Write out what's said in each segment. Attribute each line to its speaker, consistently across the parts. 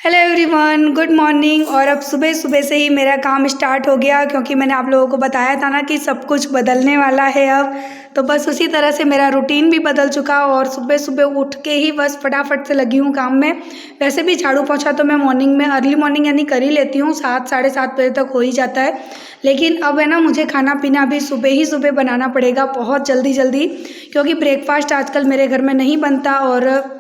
Speaker 1: Hello everyone, good morning. और अब सुबह सुबह से ही मेरा काम स्टार्ट हो गया क्योंकि मैंने आप लोगों को बताया था ना कि सब कुछ बदलने वाला है अब। तो बस उसी तरह से मेरा रूटीन भी बदल चुका और सुबह सुबह उठ के ही बस फटाफट से लगी हूँ काम में। वैसे भी झाड़ू पोछा तो मैं मॉर्निंग में अर्ली मॉर्निंग यानी कर ही लेती हूँ, 7 साढ़े 7 बजे तक हो ही जाता है। लेकिन अब है ना, मुझे खाना पीना भी सुबह ही सुबह बनाना पड़ेगा, बहुत जल्दी जल्दी, क्योंकि ब्रेकफास्ट आजकल मेरे घर में नहीं बनता। और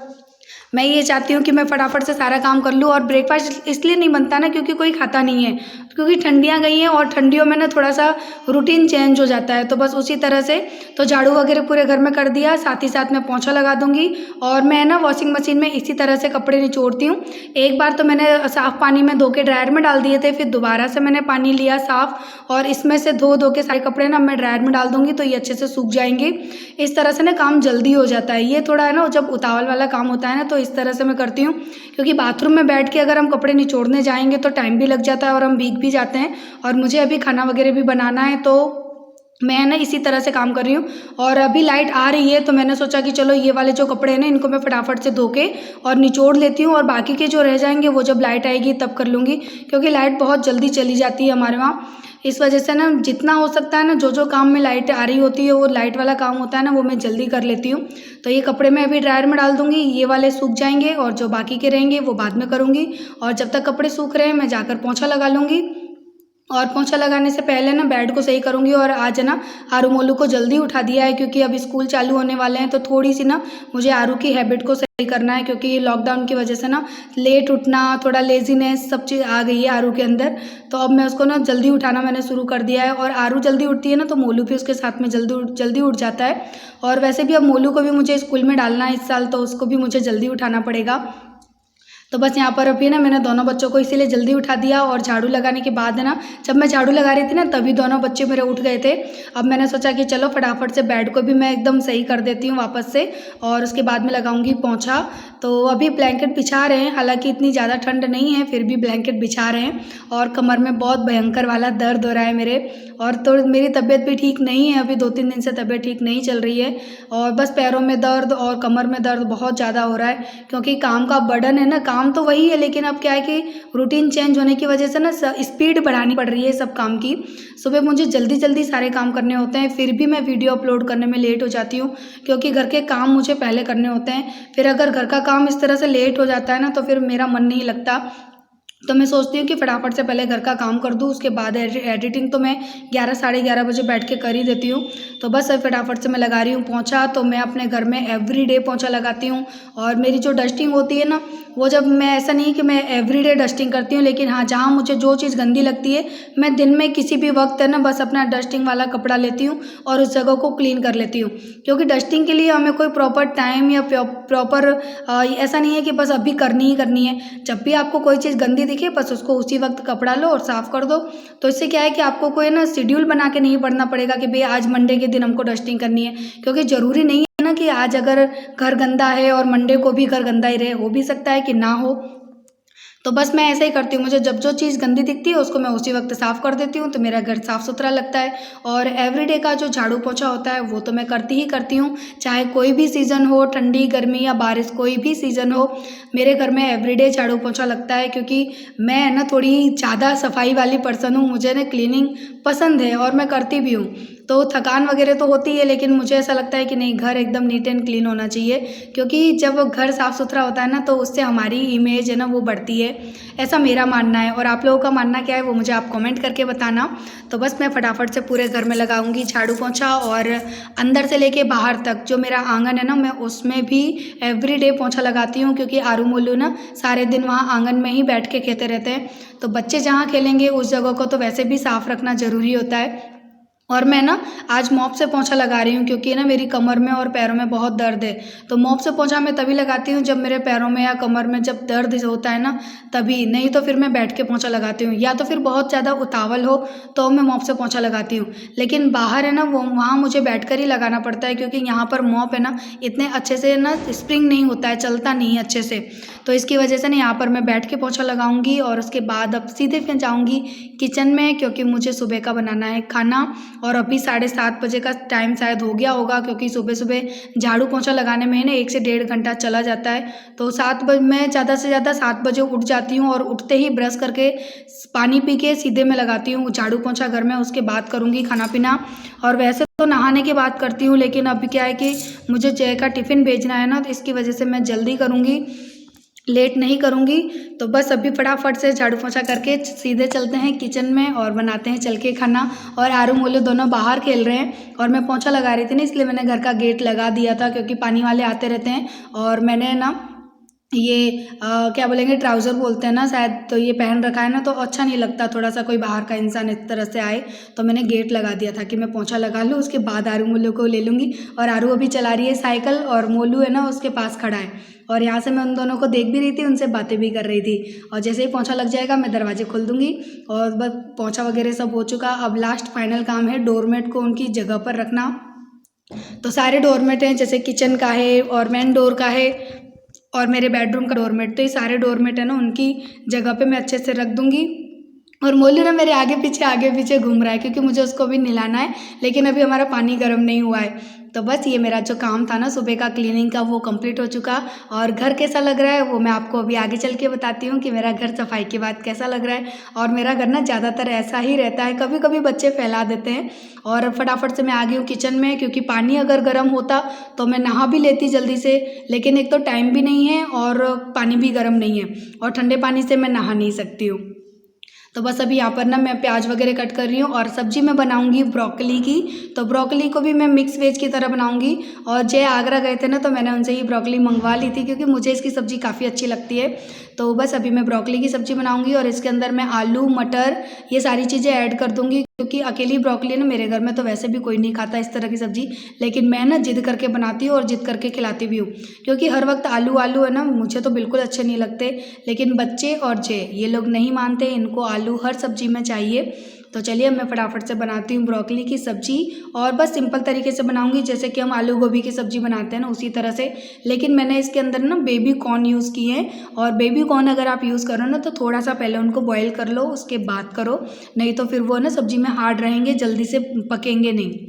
Speaker 1: मैं ये चाहती हूँ कि मैं फटाफट से सारा काम कर लूँ। और ब्रेकफास्ट इसलिए नहीं बनता ना क्योंकि कोई खाता नहीं है, क्योंकि ठंडियाँ गई हैं और ठंडियों में ना थोड़ा सा रूटीन चेंज हो जाता है। तो बस उसी तरह से तो झाड़ू वगैरह पूरे घर में कर दिया, साथ ही साथ मैं पोंछा लगा दूँगी। और मैं ना वॉशिंग मशीन में इसी तरह से कपड़े निचोड़ती हूँ। एक बार तो मैंने साफ़ पानी में धो के ड्रायर में डाल दिए थे, फिर दोबारा से मैंने पानी लिया साफ़, और इसमें से धो धो के सारे कपड़े ना मैं ड्रायर में डाल दूँगी तो ये अच्छे से सूख जाएंगे। इस तरह से ना काम जल्दी हो जाता है। ये थोड़ा है ना, जब उतावल वाला काम होता है ना तो इस तरह से मैं करती हूँ, क्योंकि बाथरूम में बैठ के अगर हम कपड़े निचोड़ने जाएंगे तो टाइम भी लग जाता है और हम भीग भी जाते हैं। और मुझे अभी खाना वगैरह भी बनाना है, तो मैं ना इसी तरह से काम कर रही हूँ। और अभी लाइट आ रही है तो मैंने सोचा कि चलो ये वाले जो कपड़े हैं ना इनको मैं फटाफट से धो के और निचोड़ लेती हूँ, और बाकी के जो रह जाएंगे वो जब लाइट आएगी तब कर लूँगी, क्योंकि लाइट बहुत जल्दी चली जाती है हमारे वहाँ। इस वजह से ना जितना हो सकता है ना, जो जो काम में लाइट आ रही होती है वो लाइट वाला काम होता है ना, वो मैं जल्दी कर लेती हूँ। तो ये कपड़े मैं अभी ड्रायर में डाल दूँगी, ये वाले सूख जाएंगे और जो बाकी के रहेंगे वो बाद में करूँगी। और जब तक कपड़े सूख रहे हैं मैं जाकर पोंछा लगा लूँगी। और पोंछा लगाने से पहले ना बेड को सही करूँगी। और आज है ना, आरू मोलू को जल्दी उठा दिया है क्योंकि अब स्कूल चालू होने वाले हैं, तो थोड़ी सी ना मुझे आरू की हैबिट को सही करना है, क्योंकि लॉकडाउन की वजह से ना लेट उठना, थोड़ा लेजीनेस, सब चीज़ आ गई है आरू के अंदर। तो अब मैं उसको ना जल्दी उठाना मैंने शुरू कर दिया है। और आरू जल्दी उठती है ना तो मोलू भी उसके साथ में जल्दी उठ जाता है। और वैसे भी अब मोलू को भी मुझे स्कूल में डालना है इस साल, तो उसको भी मुझे जल्दी उठाना पड़ेगा। तो बस यहाँ पर अभी ना मैंने दोनों बच्चों को इसीलिए जल्दी उठा दिया। और झाड़ू लगाने के बाद है ना, जब मैं झाड़ू लगा रही थी ना तभी दोनों बच्चे मेरे उठ गए थे। अब मैंने सोचा कि चलो फटाफट से बेड को भी मैं एकदम सही कर देती हूँ वापस से, और उसके बाद में लगाऊंगी पोंछा। तो अभी ब्लैंकेट बिछा रहे हैं, हालांकि इतनी ज़्यादा ठंड नहीं है फिर भी ब्लैंकेट बिछा रहे हैं। और कमर में बहुत भयंकर वाला दर्द हो रहा है मेरे, और तो मेरी तबीयत भी ठीक नहीं है, अभी 2-3 दिन से तबीयत ठीक नहीं चल रही है। और बस पैरों में दर्द और कमर में दर्द बहुत ज़्यादा हो रहा है, क्योंकि काम का बर्डन है ना। काम तो वही है लेकिन अब क्या है कि रूटीन चेंज होने की वजह से ना स्पीड बढ़ानी पड़ रही है सब काम की। सुबह मुझे जल्दी जल्दी सारे काम करने होते हैं, फिर भी मैं वीडियो अपलोड करने में लेट हो जाती हूँ, क्योंकि घर के काम मुझे पहले करने होते हैं। फिर अगर घर का काम इस तरह से लेट हो जाता है ना तो फिर मेरा मन नहीं लगता। तो मैं सोचती हूँ कि फटाफट से पहले घर का काम कर दूँ, उसके बाद एडिटिंग तो मैं 11 साढ़े 11 बजे बैठ के कर ही देती हूँ। तो बस अब फटाफट से मैं लगा रही हूँ पोंछा। तो मैं अपने घर में एवरीडे पोंछा लगाती हूँ। और मेरी जो डस्टिंग होती है ना, वो जब मैं ऐसा नहीं कि मैं एवरीडे डस्टिंग करती हूँ, लेकिन हाँ, जहाँ मुझे जो चीज़ गंदी लगती है मैं दिन में किसी भी वक्त है ना बस अपना डस्टिंग वाला कपड़ा लेती हूँ और उस जगह को क्लीन कर लेती हूँ। क्योंकि डस्टिंग के लिए हमें कोई प्रॉपर टाइम या प्रॉपर ऐसा नहीं है कि बस अभी करनी ही करनी है। जब भी आपको कोई चीज़ गंदी दिखे बस उसको उसी वक्त कपड़ा लो और साफ़ कर दो। तो इससे क्या है कि आपको कोई ना शेड्यूल बना के नहीं पढ़ना पड़ेगा कि भाई आज मंडे के दिन हमको डस्टिंग करनी है, क्योंकि ज़रूरी नहीं है ना कि आज अगर घर गंदा है और मंडे को भी घर गंदा ही रहे, हो भी सकता है कि ना हो। तो बस मैं ऐसे ही करती हूँ, मुझे जब जो चीज़ गंदी दिखती है उसको मैं उसी वक्त साफ़ कर देती हूँ, तो मेरा घर साफ़ सुथरा लगता है। और एवरीडे का जो झाड़ू पोंछा होता है वो तो मैं करती ही करती हूँ, चाहे कोई भी सीज़न हो, ठंडी गर्मी या बारिश, कोई भी सीज़न हो, मेरे घर में एवरीडे झाड़ू पोंछा लगता है। क्योंकि मैं ना थोड़ी ज़्यादा सफाई वाली पर्सन हूँ, मुझे ना क्लीनिंग पसंद है और मैं करती भी हूँ। तो थकान वगैरह तो होती है, लेकिन मुझे ऐसा लगता है कि नहीं, घर एकदम नीट एंड क्लीन होना चाहिए, क्योंकि जब घर साफ़ सुथरा होता है ना तो उससे हमारी इमेज है ना वो बढ़ती है। ऐसा मेरा मानना है। और आप लोगों का मानना क्या है वो मुझे आप कमेंट करके बताना। तो बस मैं फटाफट से पूरे घर में लगाऊंगी झाड़ू पोंछा, और अंदर से लेके बाहर तक जो मेरा आंगन है ना, मैं उसमें भी एवरीडे पोंछा लगाती हूँ, क्योंकि आरू मोलू ना सारे दिन वहाँ आंगन में ही बैठ के खेलते रहते हैं। तो बच्चे जहाँ खेलेंगे उस जगह को तो वैसे भी साफ़ रखना ज़रूरी होता है। और मैं ना आज मॉप से पोंछा लगा रही हूँ, क्योंकि ना मेरी कमर में और पैरों में बहुत दर्द है। तो मॉप से पोंछा मैं तभी लगाती हूँ जब मेरे पैरों में या कमर में जब दर्द होता है ना, तभी। नहीं तो फिर मैं बैठ के पोंछा लगाती हूँ, या तो फिर बहुत ज़्यादा उतावल हो तो मैं मॉप से पोंछा लगाती हूँ। लेकिन बाहर है ना, वो वहाँ मुझे बैठ कर ही लगाना पड़ता है, क्योंकि यहाँ पर मॉप है ना इतने अच्छे से ना स्प्रिंग नहीं होता है, चलता नहीं है अच्छे से। तो इसकी वजह से ना यहाँ पर मैं बैठ के पोंछा लगाऊंगी। और उसके बाद अब सीधे फिर जाऊँगी किचन में, क्योंकि मुझे सुबह का बनाना है खाना। और अभी 7:30 बजे का टाइम शायद हो गया होगा, क्योंकि सुबह सुबह झाड़ू पोंछा लगाने में ना 1 से 1.5 घंटा चला जाता है। तो 7 बजे मैं ज़्यादा से ज़्यादा 7 बजे उठ जाती हूँ और उठते ही ब्रश करके पानी पी के सीधे मैं लगाती हूँ झाड़ू पोंछा घर में। उसके बाद करूँगी खाना पीना, और वैसे तो नहाने के बाद करती हूँ, लेकिन अभी क्या है कि मुझे जय का टिफ़िन भेजना है ना, तो इसकी वजह से मैं जल्दी करूँगी, लेट नहीं करूँगी। तो बस अभी फटाफट से झाड़ू पोंछा करके सीधे चलते हैं किचन में और बनाते हैं चल के खाना। और आरू मोलू दोनों बाहर खेल रहे हैं और मैं पोंछा लगा रही थी ना, इसलिए मैंने घर का गेट लगा दिया था, क्योंकि पानी वाले आते रहते हैं। और मैंने ना ये क्या बोलेंगे, ट्राउज़र बोलते हैं ना शायद, तो ये पहन रखा है ना, तो अच्छा नहीं लगता थोड़ा सा कोई बाहर का इंसान इस तरह से आए। तो मैंने गेट लगा दिया था कि मैं पोंछा लगा लूँ, उसके बाद आरू मोलू को ले लूँगी। और आरू अभी चला रही है साइकिल और मोलू है ना उसके पास खड़ा है, और यहाँ से मैं उन दोनों को देख भी रही थी, उनसे बातें भी कर रही थी। और जैसे ही पोंछा लग जाएगा मैं दरवाजे खोल दूँगी। और बस पोंछा वगैरह सब हो चुका। अब लास्ट फाइनल काम है डोरमेट को उनकी जगह पर रखना। तो सारे डोरमेट हैं, जैसे किचन का है और मेन डोर का है और मेरे बेडरूम का डोरमेट, तो ये सारे डोरमेट है ना उनकी जगह पे मैं अच्छे से रख दूँगी। और मोलू ना मेरे आगे पीछे घूम रहा है, क्योंकि मुझे उसको भी नहलाना है, लेकिन अभी हमारा पानी गर्म नहीं हुआ है। तो बस ये मेरा जो काम था ना सुबह का क्लीनिंग का, वो कंप्लीट हो चुका। और घर कैसा लग रहा है वो मैं आपको अभी आगे चल के बताती हूँ कि मेरा घर सफाई के बाद कैसा लग रहा है। और मेरा घर ना ज़्यादातर ऐसा ही रहता है, कभी कभी बच्चे फैला देते हैं। और फटाफट से मैं आ गई हूँ किचन में, क्योंकि पानी अगर गर्म होता तो मैं नहा भी लेती जल्दी से, लेकिन एक तो टाइम भी नहीं है और पानी भी गर्म नहीं है, और ठंडे पानी से मैं नहा नहीं सकती हूँ। तो बस अभी यहाँ पर ना मैं प्याज वगैरह कट कर रही हूँ, और सब्जी मैं बनाऊँगी ब्रोकली की। तो ब्रोकली को भी मैं मिक्स वेज की तरह बनाऊँगी। और जय आगरा गए थे ना, तो मैंने उनसे ही ब्रोकली मंगवा ली थी, क्योंकि मुझे इसकी सब्ज़ी काफ़ी अच्छी लगती है। तो बस अभी मैं ब्रोकली की सब्ज़ी बनाऊँगी, और इसके अंदर मैं आलू मटर ये सारी चीज़ें ऐड कर दूँगी, क्योंकि अकेली ब्रोकली ना मेरे घर में तो वैसे भी कोई नहीं खाता इस तरह की सब्ज़ी, लेकिन मैं ना जिद करके बनाती हूँ और जिद करके खिलाती भी हूँ, क्योंकि हर वक्त आलू आलू है ना, मुझे तो बिल्कुल अच्छे नहीं लगते, लेकिन बच्चे और जय ये लोग नहीं मानते, इनको आलू हर सब्ज़ी में चाहिए। तो चलिए मैं फटाफट से बनाती हूँ ब्रोकली की सब्ज़ी, और बस सिंपल तरीके से बनाऊँगी, जैसे कि हम आलू गोभी की सब्ज़ी बनाते हैं ना उसी तरह से। लेकिन मैंने इसके अंदर ना बेबी कॉर्न यूज़ किए हैं, और बेबी कॉर्न अगर आप यूज़ करो ना तो थोड़ा सा पहले उनको बॉईल कर लो, उसके बाद करो, नहीं तो फिर वो ना सब्ज़ी में हार्ड रहेंगे, जल्दी से पकेंगे नहीं।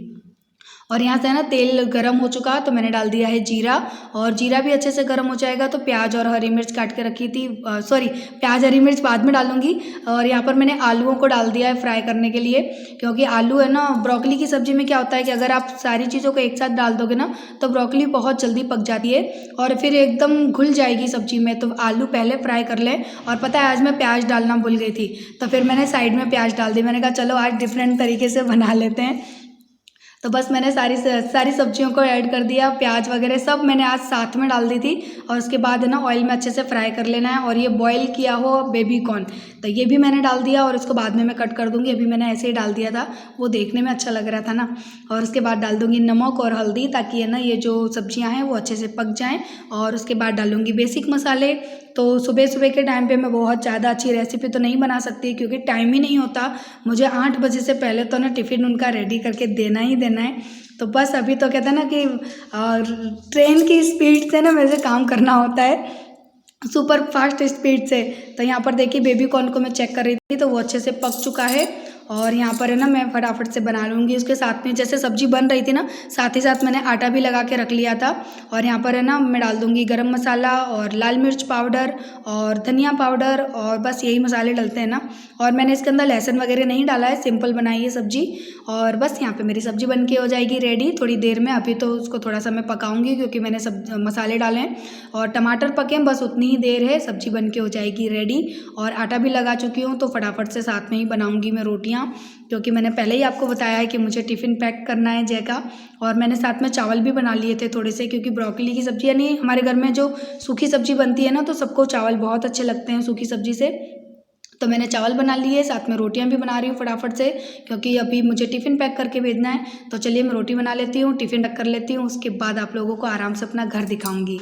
Speaker 1: और यहाँ से ना तेल गरम हो चुका, तो मैंने डाल दिया है जीरा, और जीरा भी अच्छे से गरम हो जाएगा तो प्याज और हरी मिर्च काट के रखी थी, सॉरी प्याज हरी मिर्च बाद में डालूंगी। और यहाँ पर मैंने आलूओं को डाल दिया है फ्राई करने के लिए, क्योंकि आलू है ना ब्रोकली की सब्ज़ी में क्या होता है कि अगर आप सारी चीज़ों को एक साथ डाल दोगे ना तो ब्रोकली बहुत जल्दी पक जाती है और फिर एकदम घुल जाएगी सब्ज़ी में। तो आलू पहले फ्राई कर लें। और पता है आज मैं प्याज डालना भूल गई थी, तो फिर मैंने साइड में प्याज डाल दी। मैंने कहा चलो आज डिफरेंट तरीके से बना लेते हैं। तो बस मैंने सारी सब्जियों को ऐड कर दिया, प्याज वगैरह सब मैंने आज साथ में डाल दी थी। और उसके बाद है ना ऑयल में अच्छे से फ्राई कर लेना है। और ये बॉईल किया हो बेबी कॉर्न, तो ये भी मैंने डाल दिया, और इसको बाद में मैं कट कर दूँगी, अभी मैंने ऐसे ही डाल दिया था, वो देखने में अच्छा लग रहा था ना। और उसके बाद डाल दूँगी नमक और हल्दी, ताकि है ना ये जो सब्जियाँ हैं वो अच्छे से पक जाएँ। और उसके बाद डालूँगी बेसिक मसाले। तो सुबह सुबह के टाइम पे मैं बहुत ज़्यादा अच्छी रेसिपी तो नहीं बना सकती, क्योंकि टाइम ही नहीं होता मुझे। 8 बजे से पहले तो ना टिफ़िन उनका रेडी करके देना ही देना है। तो बस अभी तो कहते हैं ना कि ट्रेन की स्पीड से ना मेरे से काम करना होता है, सुपर फास्ट स्पीड से। तो यहाँ पर देखिए बेबी कॉर्न को मैं चेक कर रही थी, तो वो अच्छे से पक चुका है। और यहाँ पर है ना मैं फटाफट से बना लूँगी। उसके साथ में जैसे सब्जी बन रही थी ना, साथ ही साथ मैंने आटा भी लगा के रख लिया था। और यहाँ पर है ना मैं डाल दूँगी गरम मसाला और लाल मिर्च पाउडर और धनिया पाउडर, और बस यही मसाले डलते हैं ना। और मैंने इसके अंदर लहसुन वगैरह नहीं डाला है, सिंपल बनाई है सब्जी। और बस यहाँ पे मेरी सब्जी बन के हो जाएगी रेडी थोड़ी देर में। अभी तो उसको थोड़ा सा मैं पकाऊंगी, क्योंकि मैंने सब मसाले डाले हैं और टमाटर पके हैं, बस उतनी ही देर है, सब्जी बन के हो जाएगी रेडी। और आटा भी लगा चुकी हूँ, तो फटाफट से साथ में ही बनाऊंगी मैं रोटियाँ, क्योंकि मैंने पहले ही आपको बताया है कि मुझे टिफ़िन पैक करना है जय का। और मैंने साथ में चावल भी बना लिए थे थोड़े से, क्योंकि ब्रोकली की सब्ज़ी यानी हमारे घर में जो सूखी सब्ज़ी बनती है ना, तो सबको चावल बहुत अच्छे लगते हैं सूखी सब्ज़ी से। तो मैंने चावल बना लिए, साथ में रोटियां भी बना रही हूँ फटाफट से, क्योंकि अभी मुझे टिफ़िन पैक करके भेजना है। तो चलिए मैं रोटी बना लेती हूँ, टिफ़िन पैक कर लेती हूँ, उसके बाद आप लोगों को आराम से अपना घर दिखाऊंगी।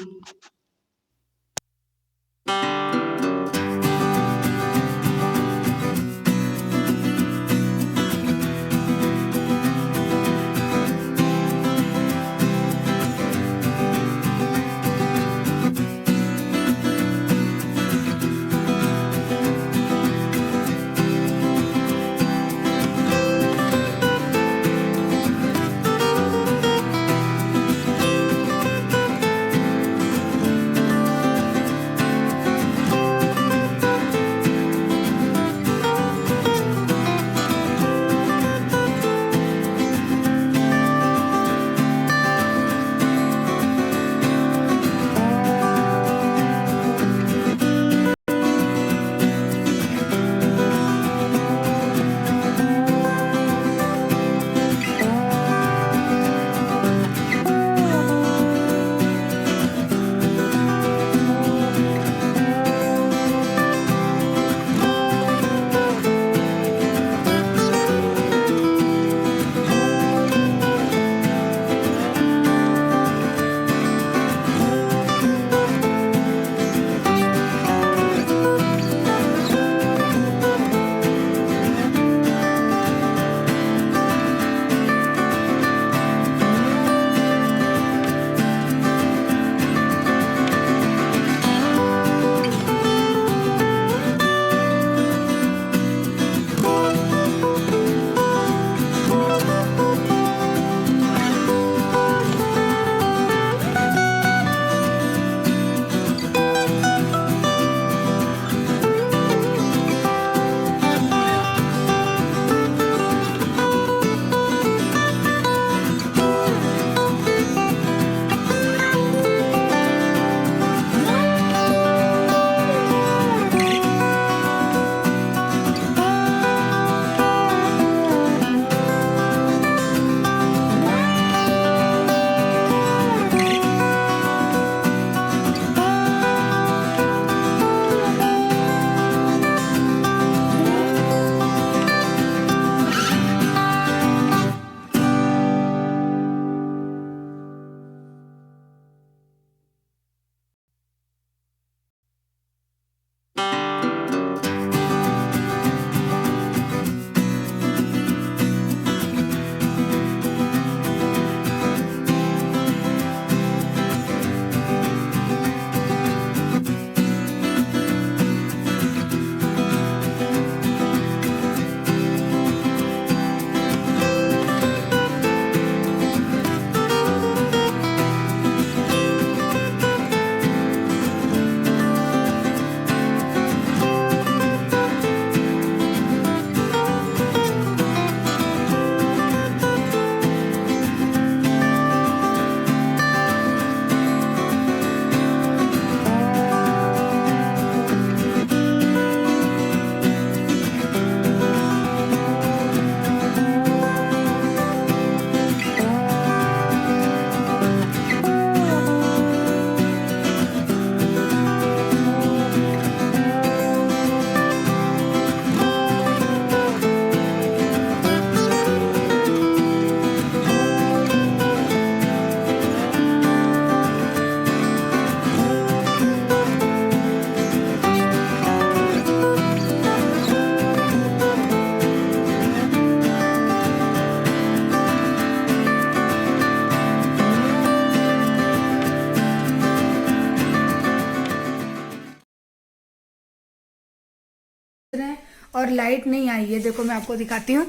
Speaker 1: हैं और लाइट नहीं आई है। देखो मैं आपको दिखाती हूँ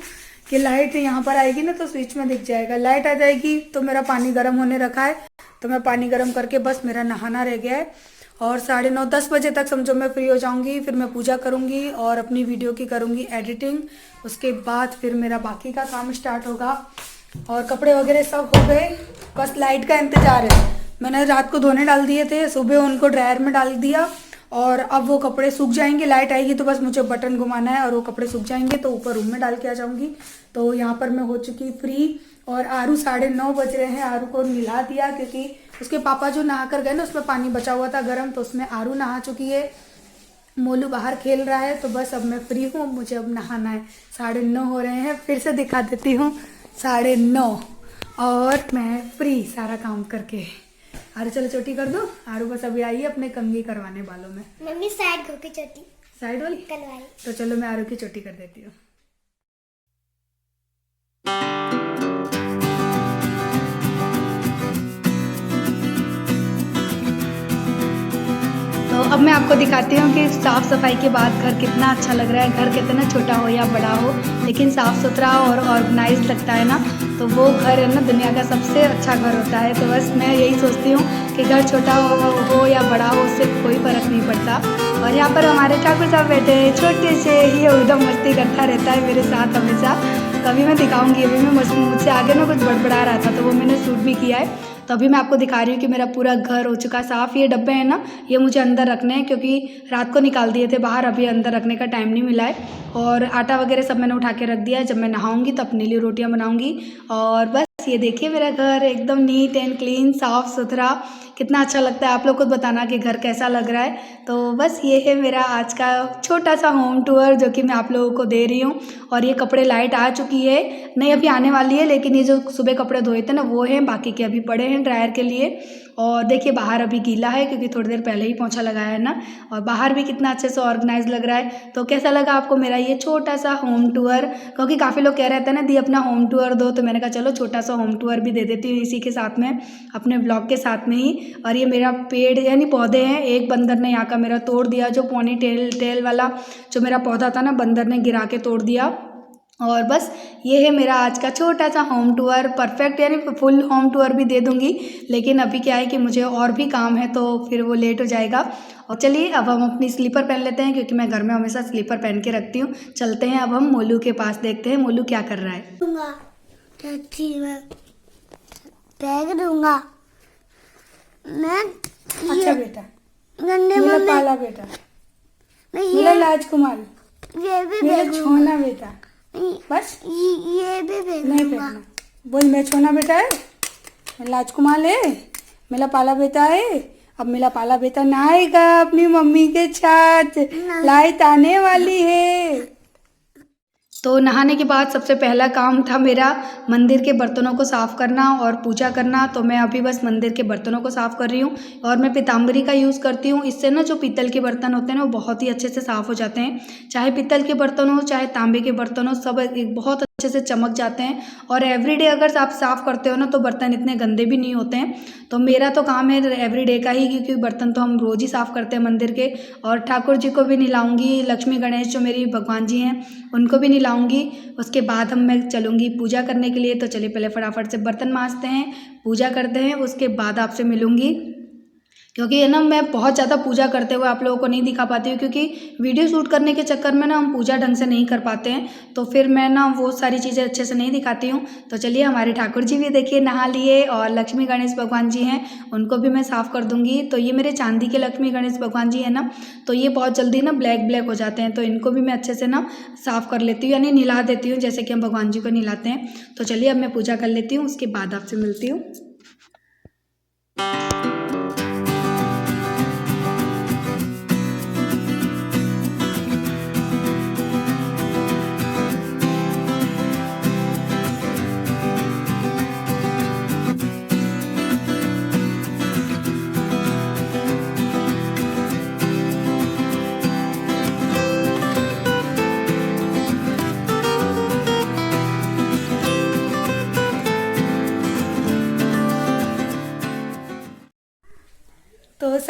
Speaker 1: कि लाइट यहाँ पर आएगी ना तो स्विच में दिख जाएगा। लाइट आ जाएगी तो मेरा पानी गर्म होने रखा है, तो मैं पानी गर्म करके बस मेरा नहाना रह गया है। और 9:30 10 बजे तक समझो मैं फ्री हो जाऊंगी। फिर मैं पूजा करूंगी और अपनी वीडियो की करूंगी एडिटिंग। उसके बाद फिर मेरा बाकी का काम स्टार्ट होगा। और कपड़े वगैरह सब हो गए, बस लाइट का इंतजार है। मैंने रात को धोने डाल दिए थे, सुबह उनको ड्रायर में डाल दिया और अब वो कपड़े सूख जाएंगे। लाइट आएगी तो बस मुझे बटन घुमाना है और वो कपड़े सूख जाएंगे तो ऊपर रूम में डाल के आ जाऊंगी। तो यहाँ पर मैं हो चुकी फ्री और आरू 9:30 बज रहे हैं। आरू को नहला दिया क्योंकि उसके पापा जो नहा कर गए ना उसमें पानी बचा हुआ था गर्म, तो उसमें आरू नहा चुकी है। मोलू बाहर खेल रहा है। तो बस अब मैं फ्री हूँ, मुझे अब नहाना है। 9:30 हो रहे हैं, फिर से दिखा देती हूँ 9:30 और मैं फ्री सारा काम करके। आरू चलो चोटी कर दो। आरू बस अभी आई है अपने कंघी करवाने बालों में।
Speaker 2: मम्मी साइड को की चोटी
Speaker 1: साइड वाली
Speaker 2: करवाई।
Speaker 1: तो चलो मैं आरू की चोटी कर देती हूँ। तो अब मैं आपको दिखाती हूँ कि साफ़ सफाई के बाद घर कितना अच्छा लग रहा है। घर कितना छोटा हो या बड़ा हो, लेकिन साफ़ सुथरा और ऑर्गेनाइज लगता है ना, तो वो घर है ना दुनिया का सबसे अच्छा घर होता है। तो बस मैं यही सोचती हूँ कि घर छोटा हो या बड़ा हो, उससे कोई फ़र्क नहीं पड़ता। और यहाँ पर हमारे ठाकुर साहब बैठे हैं छोटे से, ये उधम मस्ती करता रहता है मेरे साथ हमेशा। कभी मैं दिखाऊंगी, अभी मैं मुझसे आगे ना कुछ बड़बड़ा रहा था तो वो मैंने शूट भी किया है। तो अभी मैं आपको दिखा रही हूँ कि मेरा पूरा घर हो चुका साफ़। ये डब्बे हैं ना, ये मुझे अंदर रखने हैं क्योंकि रात को निकाल दिए थे बाहर, अभी अंदर रखने का टाइम नहीं मिला है। और आटा वगैरह सब मैंने उठा के रख दिया है। जब मैं नहाऊंगी तो अपने लिए रोटियां बनाऊंगी। और बस ये देखिए मेरा घर एकदम नीट एंड क्लीन, साफ़ सुथरा, कितना अच्छा लगता है। आप लोग खुद बताना कि घर कैसा लग रहा है। तो बस ये है मेरा आज का छोटा सा होम टूर जो कि मैं आप लोगों को दे रही हूँ। और ये कपड़े लाइट आ चुकी है, नहीं अभी आने वाली है, लेकिन ये जो सुबह कपड़े धोए थे ना वो हैं, बाकी के अभी पड़े हैं ड्रायर के लिए। और देखिए बाहर अभी गीला है क्योंकि थोड़ी देर पहले ही पोंछा लगाया है ना। और बाहर भी कितना अच्छे से ऑर्गेनाइज लग रहा है। तो कैसा लगा आपको मेरा ये छोटा सा होम टूर? क्योंकि काफ़ी लोग कह रहे थे ना दी अपना होम टूर दो, तो मैंने कहा चलो छोटा सा होम टूर भी दे देती हूँ इसी के साथ में, अपने ब्लॉग के साथ में ही। और ये मेरा पेड़ यानी पौधे हैं, एक बंदर ने यहाँ का मेरा तोड़ दिया, जो पोनी टेल वाला जो मेरा पौधा था ना, बंदर ने गिरा के तोड़ दिया। और बस ये है मेरा आज का छोटा सा होम टूर, परफेक्ट यानी फुल होम टूर भी दे दूंगी, लेकिन अभी क्या है कि मुझे और भी काम है तो फिर वो लेट हो जाएगा। और चलिए अब हम अपनी स्लीपर पहन लेते हैं क्योंकि मैं घर में हमेशा स्लीपर पहन के रखती हूँ। चलते हैं अब हम मोलू के पास, देखते हैं मोलू क्या कर रहा है।
Speaker 2: बैग दूंगा मैं।
Speaker 1: अच्छा बेटा,
Speaker 2: गंदे
Speaker 1: मेरा
Speaker 2: मम्मी
Speaker 1: पाला बेटा,
Speaker 2: नहीं,
Speaker 1: मेरा राजकुमार,
Speaker 2: ये भी
Speaker 1: मेरा
Speaker 2: बैग
Speaker 1: छोना बेटा, बस
Speaker 2: ये भी बैग
Speaker 1: नहीं
Speaker 2: दूंगा।
Speaker 1: फेंकना। बोल मैं छोना बेटा है, मेरा राजकुमार है, मेरा पाला बेटा है। अब मेरा पाला बेटा नहाएगा अपनी मम्मी के साथ, लाइट आने वाली है। तो नहाने के बाद सबसे पहला काम था मेरा मंदिर के बर्तनों को साफ़ करना और पूजा करना। तो मैं अभी बस मंदिर के बर्तनों को साफ़ कर रही हूँ और मैं पीताम्बरी का यूज़ करती हूँ। इससे ना जो पीतल के बर्तन होते हैं ना वो बहुत ही अच्छे से साफ़ हो जाते हैं। चाहे पीतल के बर्तन हो चाहे तांबे के बर्तन हो, सब एक बहुत अच्छे से चमक जाते हैं। और एवरीडे अगर आप साफ़ करते हो ना तो बर्तन इतने गंदे भी नहीं होते हैं। तो मेरा तो काम है एवरीडे का ही, क्योंकि बर्तन तो हम रोज़ ही साफ़ करते हैं मंदिर के। और ठाकुर जी को भी नहलाऊंगी, लक्ष्मी गणेश जो मेरी भगवान जी हैं उनको भी नहलाऊंगी। उसके बाद मैं चलूँगी पूजा करने के लिए। तो चलिए पहले फटाफट से बर्तन मांजते हैं, पूजा करते हैं, उसके बाद आपसे मिलूँगी। क्योंकि है ना मैं बहुत ज़्यादा पूजा करते हुए आप लोगों को नहीं दिखा पाती हूँ, क्योंकि वीडियो शूट करने के चक्कर में ना हम पूजा ढंग से नहीं कर पाते हैं, तो फिर मैं ना वो सारी चीज़ें अच्छे से नहीं दिखाती हूँ। तो चलिए हमारे ठाकुर जी भी देखिए नहा लिए और लक्ष्मी गणेश भगवान जी हैं उनको भी मैं साफ़ कर दूँगी। तो ये मेरे चांदी के लक्ष्मी गणेश भगवान जी हैं ना, तो ये बहुत जल्दी ना ब्लैक हो जाते हैं, तो इनको भी मैं अच्छे से ना साफ़ कर लेती हूँ, यानी नहला देती हूँ जैसे कि हम भगवान जी को नहलाते हैं। तो चलिए अब मैं पूजा कर लेती हूँ, उसके बाद आपसे मिलती हूँ।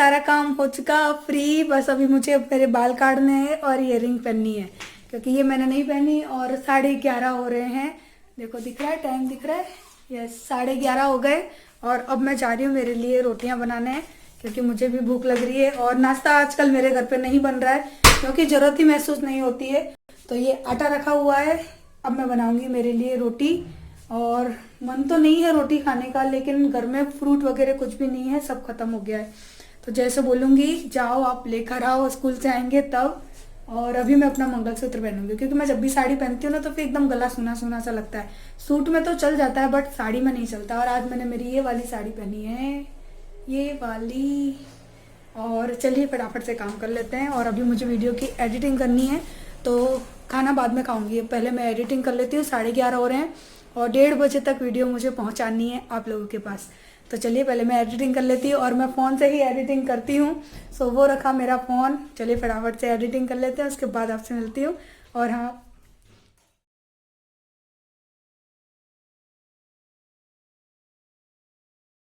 Speaker 1: सारा काम हो चुका फ्री। बस अभी मुझे मेरे बाल काटने हैं और ईयरिंग पहननी है, क्योंकि ये मैंने नहीं पहनी। और 11:30 हो रहे हैं, देखो दिख रहा है, टाइम दिख रहा है, यस 11:30 हो गए। और अब मैं जा रही हूँ मेरे लिए रोटियाँ बनाने, क्योंकि मुझे भी भूख लग रही है। और नाश्ता आजकल मेरे घर पे नहीं बन रहा है, क्योंकि ज़रूरत ही महसूस नहीं होती है। तो ये आटा रखा हुआ है, अब मैं बनाऊंगी मेरे लिए रोटी। और मन तो नहीं है रोटी खाने का, लेकिन घर में फ्रूट वगैरह कुछ भी नहीं है, सब खत्म हो गया है। तो जैसे बोलूँगी जाओ आप लेकर आओ, स्कूल से आएंगे तब। और अभी मैं अपना मंगलसूत्र पहनूंगी, क्योंकि मैं जब भी साड़ी पहनती हूँ ना तो फिर एकदम गला सुना सुना सा लगता है। सूट में तो चल जाता है, बट साड़ी में नहीं चलता। और आज मैंने मेरी ये वाली साड़ी पहनी है, ये वाली। और चलिए फटाफट से काम कर लेते हैं। और अभी मुझे वीडियो की एडिटिंग करनी है, तो खाना बाद में खाऊंगी, पहले मैं एडिटिंग कर लेती हूँ। 11:30 हो रहे हैं और 1:30 बजे तक वीडियो मुझे पहुँचानी है आप लोगों के पास। तो चलिए पहले मैं एडिटिंग कर लेती हूँ, और मैं फ़ोन से ही एडिटिंग करती हूँ, सो वो रखा मेरा फ़ोन। चलिए फटाफट से एडिटिंग कर लेते हैं, उसके बाद आपसे मिलती हूँ। और हाँ,